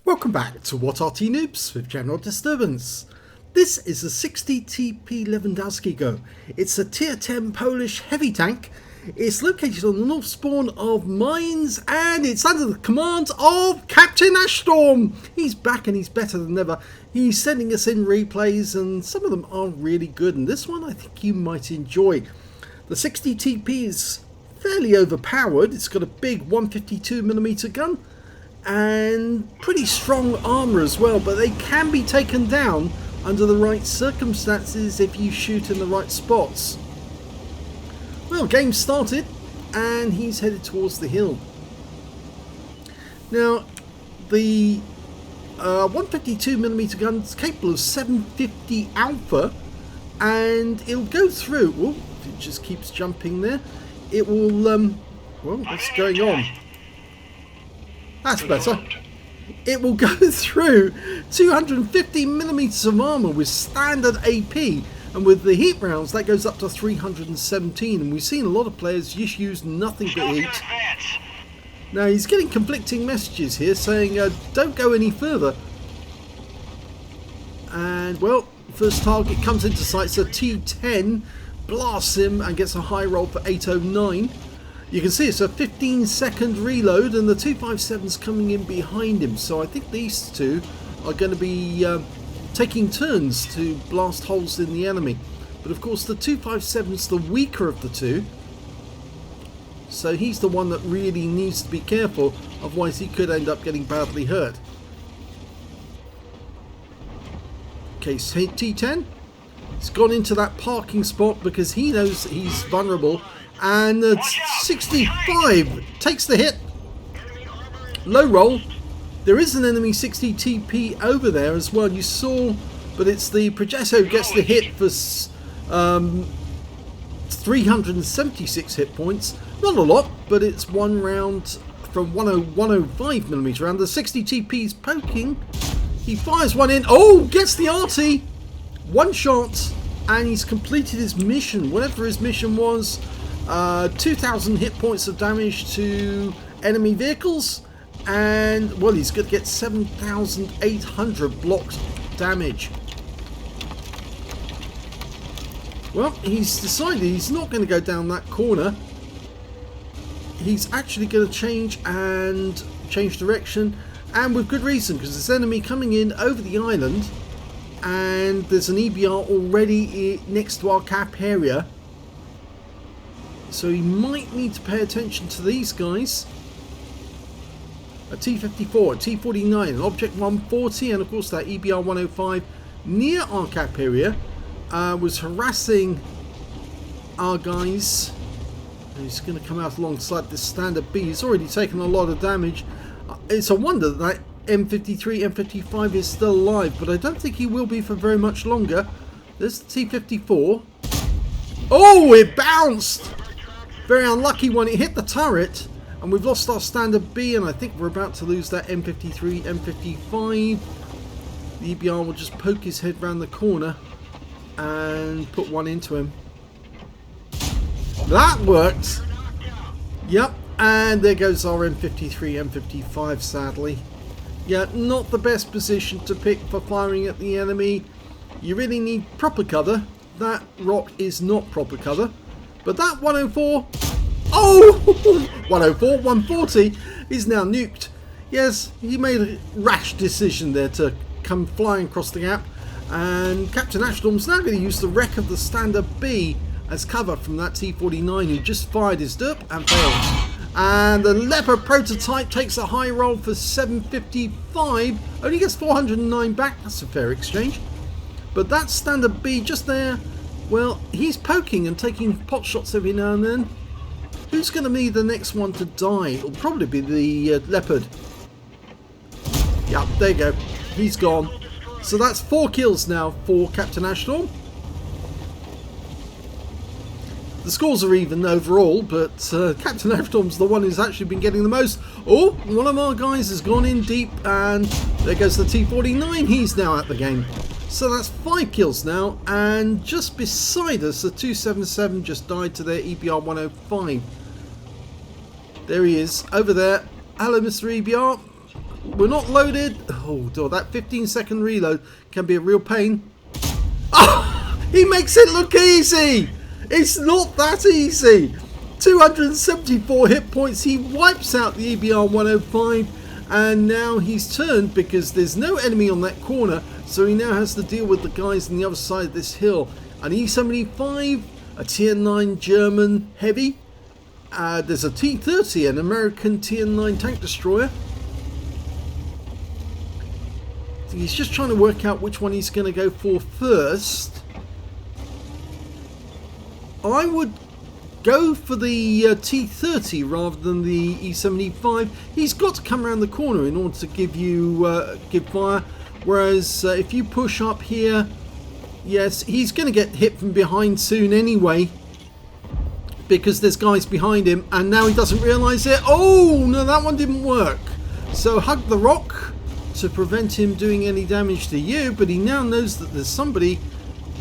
Welcome back to What Are T-Noobs with General Disturbance. This is a 60 TP Lewandowski Go. It's a tier 10 Polish heavy tank. It's located on the north spawn of Mines and it's under the command of Captain Ashstorm. He's back and he's better than ever. He's sending us in replays and some of them are really good, and this one I think you might enjoy. The 60 TP is fairly overpowered. It's got a big 152mm gun and pretty strong armour as well, but they can be taken down under the right circumstances if you shoot in the right spots. Well, game started and he's headed towards the hill. Now the 152mm gun is capable of 750 alpha and it'll go through. Oh, it just keeps jumping there. It will well, what's going on? That's better. It will go through 250mm of armour with standard AP, and with the heat rounds that goes up to 317, and we've seen a lot of players just use nothing but heat. Now he's getting conflicting messages here saying don't go any further. And well, first target comes into sight, so T10 blasts him and gets a high roll for 809. You can see it's a 15-second reload and the 257's coming in behind him, so I think these two are going to be taking turns to blast holes in the enemy. But of course the 257's the weaker of the two, so he's the one that really needs to be careful, otherwise he could end up getting badly hurt. Okay, so T10, he's gone into that parking spot because he knows he's vulnerable. And 65 takes the hit. Low roll. There is an enemy 60 TP over there as well, you saw, but it's the Progetto who gets the hit for 376 hit points. Not a lot, but it's one round from 105mm round. The 60 TP's poking. He fires one in. Oh, gets the RT. One shot, and he's completed his mission, whatever his mission was. 2,000 hit points of damage to enemy vehicles, and well, he's going to get 7,800 blocked damage. Well, he's decided he's not going to go down that corner. He's actually going to change direction, and with good reason, because there's enemy coming in over the island and there's an EBR already next to our cap area. So he might need to pay attention to these guys. A T-54, a T-49, an Object 140, and of course that EBR 105 near our cap area was harassing our guys. And he's going to come out alongside this standard B. He's already taken a lot of damage. It's a wonder that M53, M55 is still alive, but I don't think he will be for very much longer. There's the T-54. Oh, it bounced! Very unlucky one. It hit the turret and we've lost our standard B, and I think we're about to lose that M53, M55. The EBR will just poke his head round the corner and put one into him. That worked. Yep, and there goes our M53, M55 sadly. Yeah, not the best position to pick for firing at the enemy. You really need proper cover. That rock is not proper cover. But that 104, oh, 104, 140 is now nuked. Yes, he made a rash decision there to come flying across the gap. And Captain Ashstorm's now going to use the wreck of the standard B as cover from that T-49 who just fired his derp and failed. And the Leopard prototype takes a high roll for 755, only gets 409 back, that's a fair exchange. But that standard B just there, well, he's poking and taking pot shots every now and then. Who's going to be the next one to die? It'll probably be the Leopard. Yep, there you go. He's gone. So that's 4 kills now for Captain Ashstorm. The scores are even overall, but Captain Ashstorm's the one who's actually been getting the most. Oh, one of our guys has gone in deep, and there goes the T-49. He's now at the game. So that's 5 kills now, and just beside us the 277 just died to their EBR 105. There he is over there. Hello, Mr. EBR. We're not loaded. Oh, that 15-second reload can be a real pain. Oh, he makes it look easy. It's not that easy. 274 hit points. He wipes out the EBR 105. And now he's turned because there's no enemy on that corner. So he now has to deal with the guys on the other side of this hill. An E75, a Tier 9 German heavy. There's a T-30, an American Tier 9 tank destroyer. He's just trying to work out which one he's going to go for first. I would go for the T-30 rather than the E75. He's got to come around the corner in order to give you give fire. Whereas if you push up here, yes, he's going to get hit from behind soon anyway, because there's guys behind him, and now he doesn't realise it. Oh no, that one didn't work. So hug the rock to prevent him doing any damage to you, but he now knows that there's somebody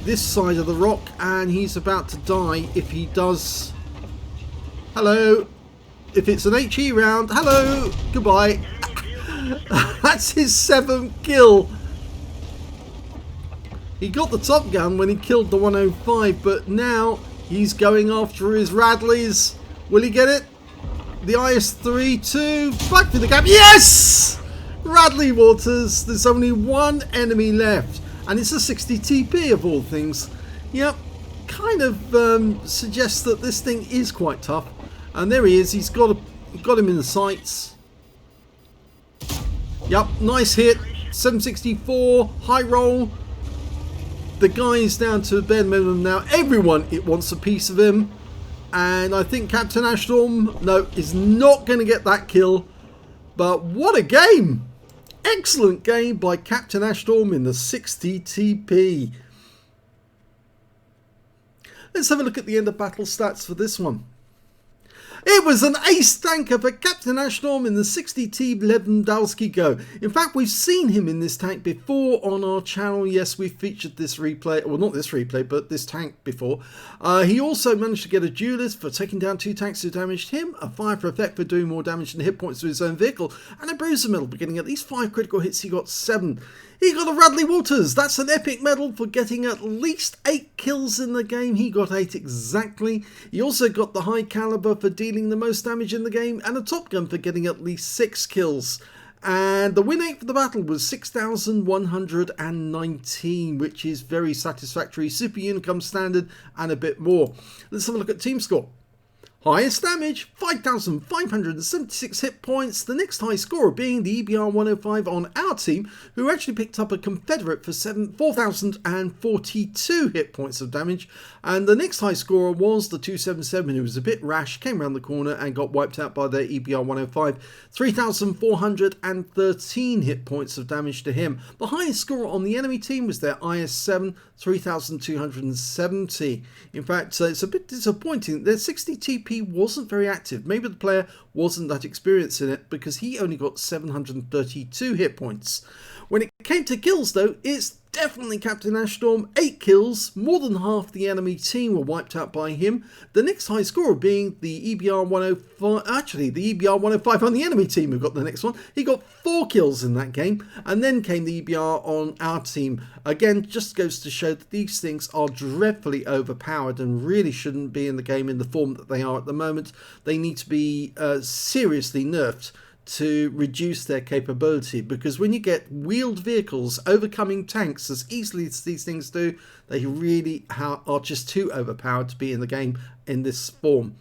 this side of the rock and he's about to die if he does. Hello. If it's an HE round, hello, goodbye. That's his 7th kill. He got the Top Gun when he killed the 105, but now he's going after his Radleys. Will he get it? The IS-3-2, back to the gap. Yes! Radley Waters. There's only one enemy left, and it's a 60 TP of all things. Yep, kind of suggests that this thing is quite tough. And there he is. He's got him in the sights. Yep, nice hit. 764, high roll. The guy's down to a bare minimum now. Everyone, it wants a piece of him. And I think Captain Ashstorm, no, is not going to get that kill. But what a game! Excellent game by Captain Ashstorm in the 60 TP. Let's have a look at the end of battle stats for this one. It was an ace tanker for Captain Ashstorm in the 60T Lewandowski Go. In fact, we've seen him in this tank before on our channel. Yes, we've featured this replay, well not this replay, but this tank before. He also managed to get a duelist for taking down 2 tanks who damaged him, a fire for effect for doing more damage than hit points to his own vehicle, and a bruiser medal for getting at least 5 critical hits. He got 7. He got a Radley Waters. That's an epic medal for getting at least 8 kills in the game. He got 8 exactly. He also got the high caliber for dealing the most damage in the game, and a Top Gun for getting at least 6 kills. And the win rate for the battle was 6,119, which is very satisfactory. Super Unicum standard and a bit more. Let's have a look at team score. Highest damage, 5,576 hit points. The next high scorer being the EBR 105 on our team, who actually picked up a Confederate for 4,042 hit points of damage. And the next high scorer was the 277, who was a bit rash, came around the corner and got wiped out by their EBR 105. 3,413 hit points of damage to him. The highest scorer on the enemy team was their IS-7, 3,270. In fact, it's a bit disappointing. Their 60 TP wasn't very active. Maybe the player wasn't that experienced in it, because he only got 732 hit points. When it came to kills though, it's definitely Captain Ashstorm. 8 kills, more than half the enemy team were wiped out by him. The next high scorer being the EBR 105, actually the EBR 105 on the enemy team who got the next one. He got 4 kills in that game, and then came the EBR on our team. Again, just goes to show that these things are dreadfully overpowered and really shouldn't be in the game in the form that they are at the moment. They need to be seriously nerfed to reduce their capability, because when you get wheeled vehicles overcoming tanks as easily as these things do, they really are just too overpowered to be in the game in this form.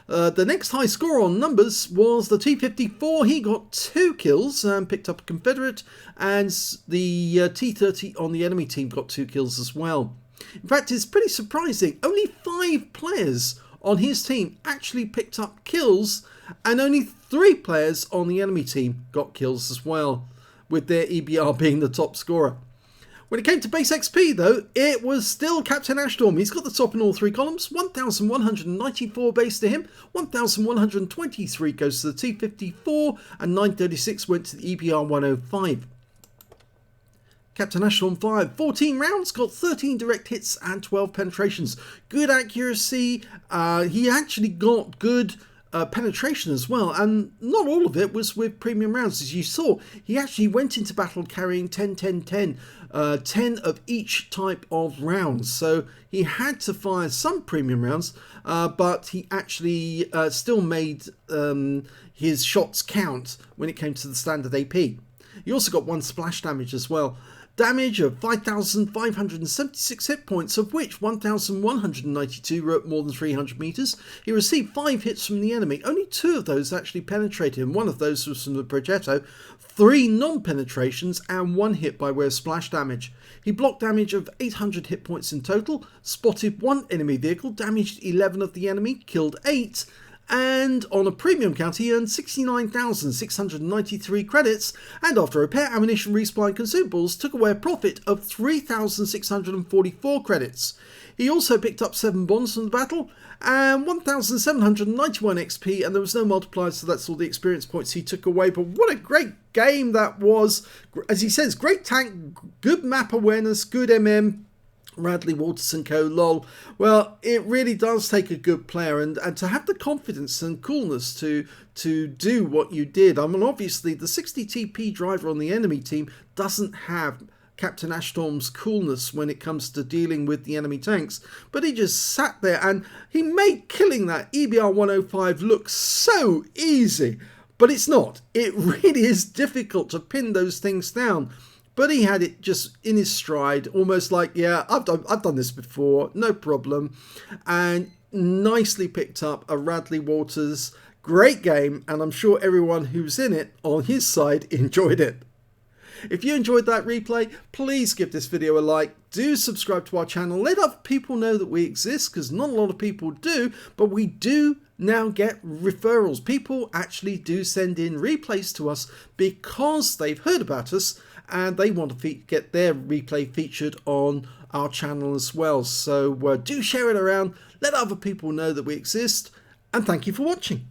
The next high score on numbers was the T-54. He got 2 kills and picked up a Confederate, and the T-30 on the enemy team got 2 kills as well. In fact, it's pretty surprising. Only 5 players on his team actually picked up kills, and only 3 players on the enemy team got kills as well, with their EBR being the top scorer. When it came to base XP though, it was still Captain Ashstorm. He's got the top in all 3 columns. 1,194 base to him, 1,123 goes to the T-54, and 936 went to the EBR 105. Captain Ashstorm fired 14 rounds, got 13 direct hits and 12 penetrations. Good accuracy. He actually got good penetration as well, and not all of it was with premium rounds. As you saw, he actually went into battle carrying 10 10 10, 10 of each type of rounds, so he had to fire some premium rounds, but he actually still made his shots count when it came to the standard AP. He also got 1 splash damage as well. Damage of 5,576 hit points, of which 1,192 were at more than 300 meters. He received 5 hits from the enemy. Only 2 of those actually penetrated, and one of those was from the Progetto. 3 non-penetrations and 1 hit by way of splash damage. He blocked damage of 800 hit points in total, spotted 1 enemy vehicle, damaged 11 of the enemy, killed 8, and on a premium count he earned 69,693 credits, and after repair, ammunition, resupply and consumables took away a profit of 3,644 credits. He also picked up 7 bonds from the battle and 1,791 XP, and there was no multiplier, so that's all the experience points he took away. But what a great game that was. As he says, great tank, good map awareness, good MM. Radley, Walters and Co. Lol. Well, it really does take a good player, and to have the confidence and coolness to do what you did. I mean, obviously the 60 TP driver on the enemy team doesn't have Captain Ashstorm's coolness when it comes to dealing with the enemy tanks, but he just sat there and he made killing that EBR 105 look so easy, but it's not. It really is difficult to pin those things down. But he had it just in his stride, almost like, yeah, I've done this before, no problem. And nicely picked up a Radley Walters. Great game, and I'm sure everyone who's in it on his side enjoyed it. If you enjoyed that replay, please give this video a like. Do subscribe to our channel. Let other people know that we exist, because not a lot of people do, but we do now get referrals. People actually do send in replays to us because they've heard about us and they want to get their replay featured on our channel as well. So do share it around, let other people know that we exist, and thank you for watching.